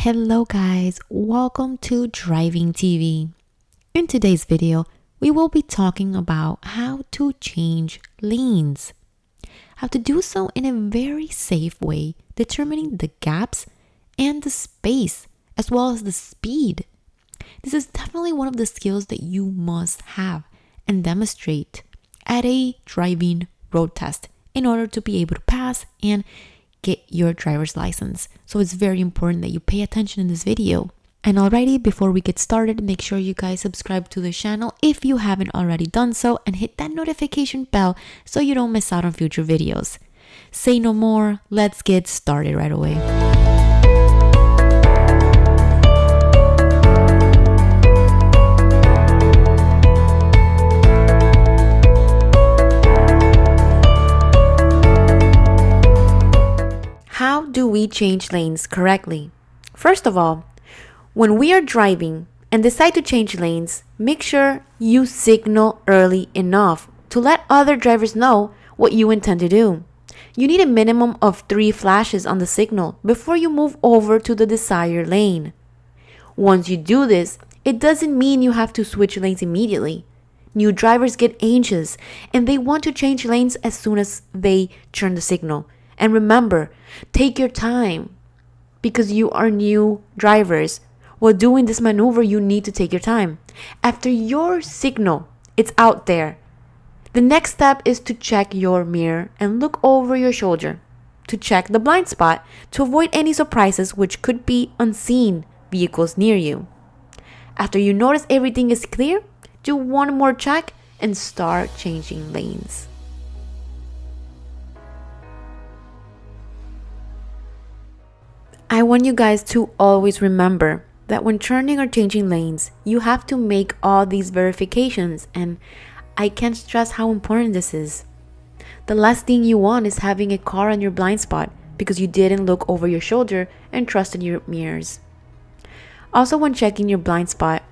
Hello guys, welcome to Driving TV. In today's video, we will be talking about how to change lanes. How to do so in a very safe way, determining the gaps and the space as well as the speed. This is definitely one of the skills that you must have and demonstrate at a driving road test in order to be able to pass and get your driver's license. So it's very important that you pay attention in this video. And already, before we get started, make sure you guys subscribe to the channel if you haven't already done so, and hit that notification bell so you don't miss out on future videos. Say no more, let's get started right away. How do we change lanes correctly? First of all, when we are driving and decide to change lanes, make sure you signal early enough to let other drivers know what you intend to do. You need a minimum of 3 flashes on the signal before you move over to the desired lane. Once you do this, it doesn't mean you have to switch lanes immediately. New drivers get anxious and they want to change lanes as soon as they turn the signal. And remember, take your time because you are new drivers. While doing this maneuver, you need to take your time. After your signal, it's out there. The next step is to check your mirror and look over your shoulder to check the blind spot to avoid any surprises which could be unseen vehicles near you. After you notice everything is clear, do one more check and start changing lanes. I want you guys to always remember that when turning or changing lanes, you have to make all these verifications, and I can't stress how important this is. The last thing you want is having a car on your blind spot because you didn't look over your shoulder and trusted your mirrors. Also, when checking your blind spot,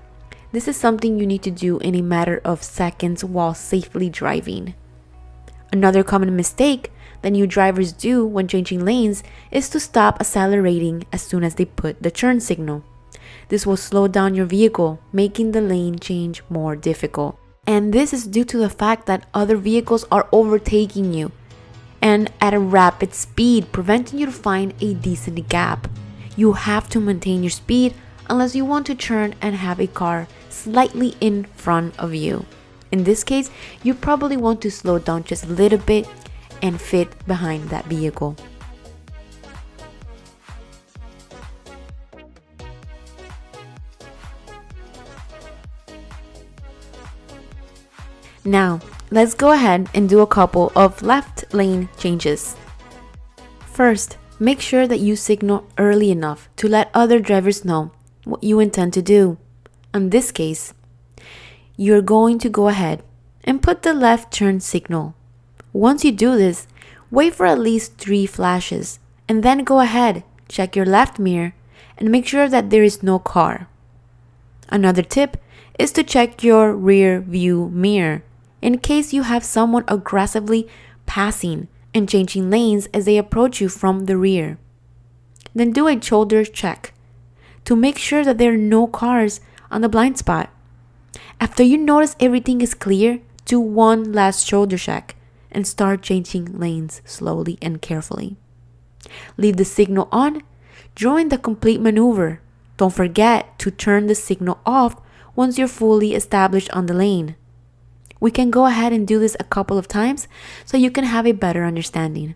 this is something you need to do in a matter of seconds while safely driving. Another common mistake that new drivers do when changing lanes is to stop accelerating as soon as they put the turn signal. This will slow down your vehicle, making the lane change more difficult. And this is due to the fact that other vehicles are overtaking you and at a rapid speed, preventing you to find a decent gap. You have to maintain your speed unless you want to turn and have a car slightly in front of you. In this case, you probably want to slow down just a little bit and fit behind that vehicle. Now, let's go ahead and do a couple of left lane changes. First, make sure that you signal early enough to let other drivers know what you intend to do. In this case, you're going to go ahead and put the left turn signal. Once you do this, wait for at least 3 flashes and then go ahead, check your left mirror and make sure that there is no car. Another tip is to check your rear view mirror in case you have someone aggressively passing and changing lanes as they approach you from the rear. Then do a shoulder check to make sure that there are no cars on the blind spot. After you notice everything is clear, do one last shoulder check and start changing lanes slowly and carefully. Leave the signal on during the complete maneuver. Don't forget to turn the signal off once you're fully established on the lane. We can go ahead and do this a couple of times so you can have a better understanding.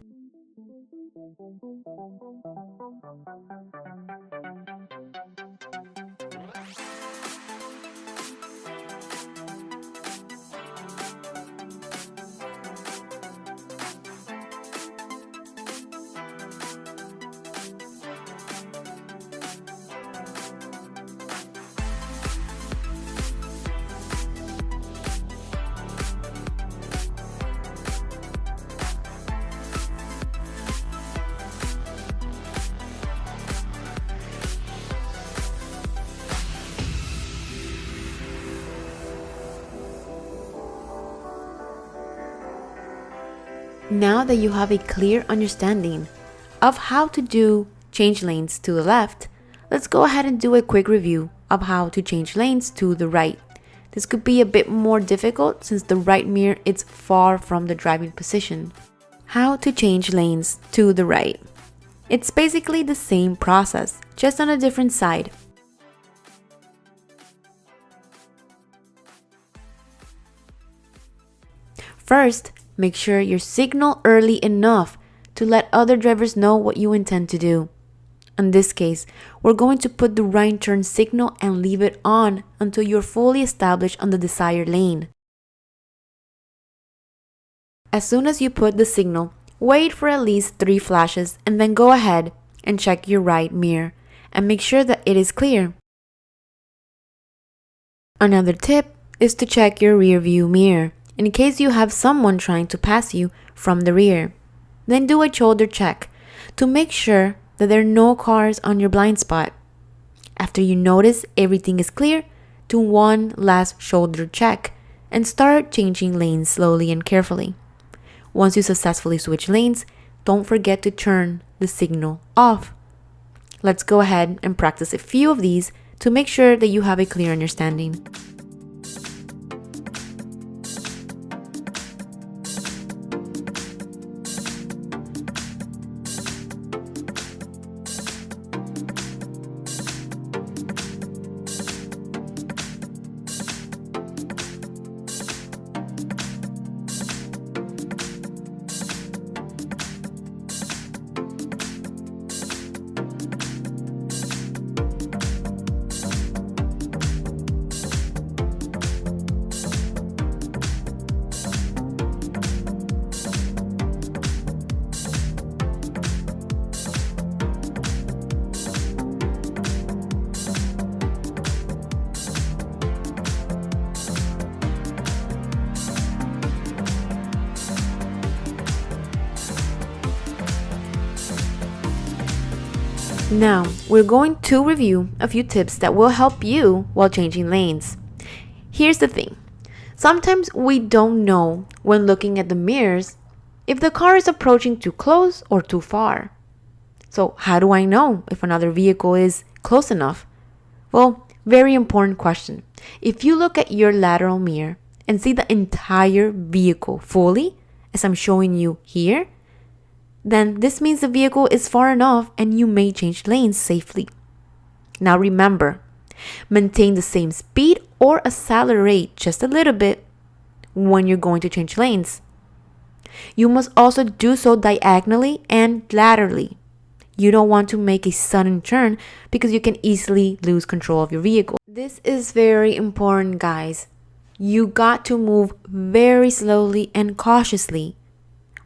Now that you have a clear understanding of how to do change lanes to the left, let's go ahead and do a quick review of how to change lanes to the right. This could be a bit more difficult since the right mirror is far from the driving position. How to change lanes to the right. It's basically the same process, just on a different side. First, make sure you signal early enough to let other drivers know what you intend to do. In this case, we're going to put the right turn signal and leave it on until you're fully established on the desired lane. As soon as you put the signal, wait for at least 3 flashes and then go ahead and check your right mirror and make sure that it is clear. Another tip is to check your rear view mirror in case you have someone trying to pass you from the rear. Then do a shoulder check to make sure that there are no cars on your blind spot. After you notice everything is clear, do one last shoulder check and start changing lanes slowly and carefully. Once you successfully switch lanes, don't forget to turn the signal off. Let's go ahead and practice a few of these to make sure that you have a clear understanding. Now, we're going to review a few tips that will help you while changing lanes. Here's the thing. Sometimes we don't know when looking at the mirrors if the car is approaching too close or too far. So how do I know if another vehicle is close enough? Well, very important question. If you look at your lateral mirror and see the entire vehicle fully, as I'm showing you here, then this means the vehicle is far enough and you may change lanes safely. Now remember, maintain the same speed or accelerate just a little bit when you're going to change lanes. You must also do so diagonally and laterally. You don't want to make a sudden turn because you can easily lose control of your vehicle. This is very important, guys. You got to move very slowly and cautiously.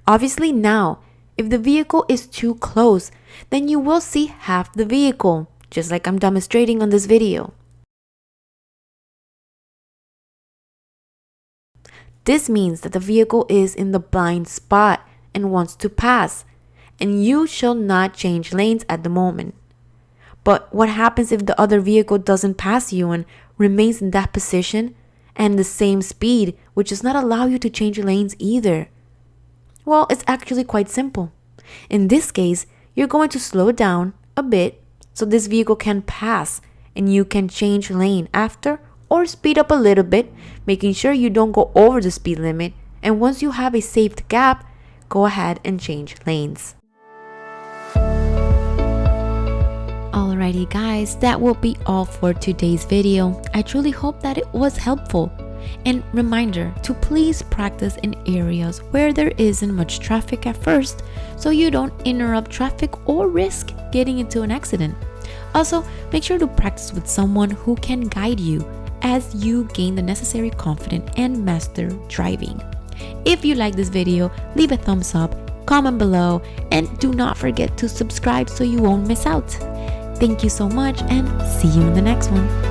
Obviously now, if the vehicle is too close, then you will see half the vehicle, just like I'm demonstrating on this video. This means that the vehicle is in the blind spot and wants to pass, and you shall not change lanes at the moment. But what happens if the other vehicle doesn't pass you and remains in that position and the same speed, which does not allow you to change lanes either? Well, it's actually quite simple. In this case, you're going to slow down a bit so this vehicle can pass and you can change lane after or speed up a little bit, making sure you don't go over the speed limit. And once you have a safe gap, go ahead and change lanes. Alrighty guys, that will be all for today's video. I truly hope that it was helpful. And reminder to please practice in areas where there isn't much traffic at first so you don't interrupt traffic or risk getting into an accident. Also, make sure to practice with someone who can guide you as you gain the necessary confidence and master driving. If you like this video, leave a thumbs up, comment below, and do not forget to subscribe so you won't miss out. Thank you so much and see you in the next one.